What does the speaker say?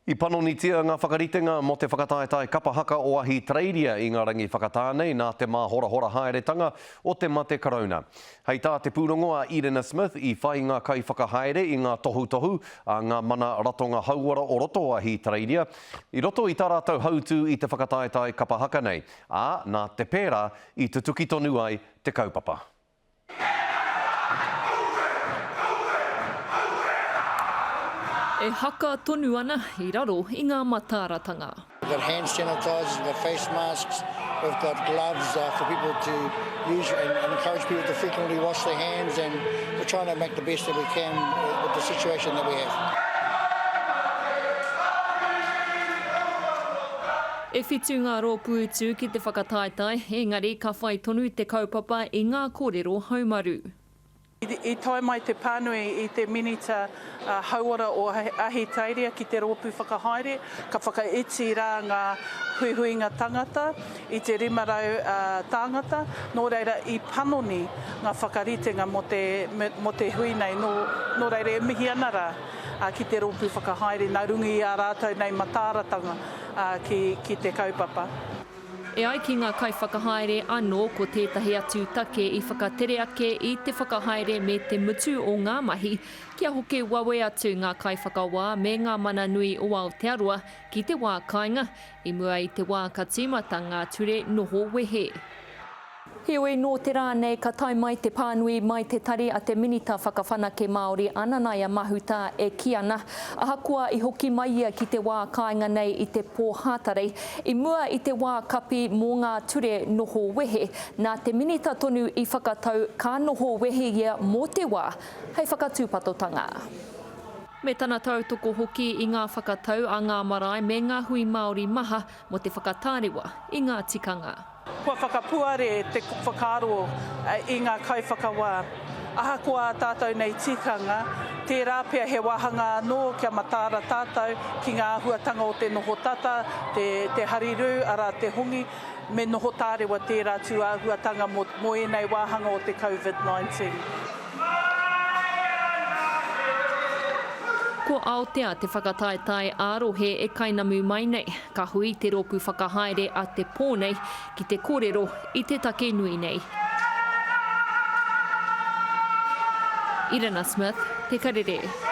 I panonitia ngā whakaritenga mo te whakataetai kapahaka o ahi treiria i ngā rangi whakatānei nā te mā hora haeretanga o te mate karauna. Hei tā te pūrongoa Irena Smith i whai ngā kai whakahaere i ngā tohu a ngā mana ratonga hauara o roto o ahi treiria. I roto i tā rātou hautū i te whakataetai kapahaka nei, a nā te pērā i te tuki tonu ai te kaupapa. E haka tonu ana I raro I ngā mataratanga. We've got hand sanitisers, we've got face masks, we've got gloves for people to use and encourage people to frequently wash their hands, and we're trying to make the best that we can with the situation that we have. E whitu ngā rōpū tū ki te whakataetai, engari ka whai tonu te kaupapa I ngā kōrero haumaru. I tae mai te pānui I te minita hauara o ahi tairia ki te rōpū whakahaere, ka whakaiti rā ngā huihuinga tangata, I te rimarau tāngata, nō reira I panoni ngā whakaritenga mo te hui nei, nō reira e mihi ana rā ki te rōpū whakahaere, nā rungi I a rātou nei matāratanga ki te kaupapa. E ai ki ngā kai whakahaere anō ko tētahi atu take I whakatere ake I te whakahaere me te mutu o ngā mahi, kia hoke wawe atu ngā kai whakawā me ngā mana nui o Aotearoa ki te wā kāinga, I mua I te wā ka tīmata ngā ture noho wehe. Heoi nō te rā nei ka tai mai te pānui mai te tari a te minita whakawhanake Māori Ananaia Mahuta e ki ana. Ahakoa I hoki mai ia ki te wā kāinga nei I te pōhātarei. I mua I te wā kapi mō ngā ture noho wehe, nā te minita tonu I whakatau ka noho wehe ia mō te wā, hei whakatūpatotanga. Me tana tautoko hoki I ngā whakatau a ngā marae me ngā hui Māori maha mo te whakatārewa I ngā tikanga. Kua whakapuare te whakaro I ngā kai whakawā. Ahakoa tātou nei tikanga, tērā pia he wahanga anō kia matāra tātou ki ngā huatanga o te noho tata, te hariru, ara te hongi, me noho tārewa tērā tū a huatanga mo enei wahanga o te COVID-19. Ko Aotea te whakataetai ārohe e kainamu mai nei, ka hui te rōpū whakahaere a te pōnei ki te kōrero I te take nui nei. Irena Smith, Te Karere.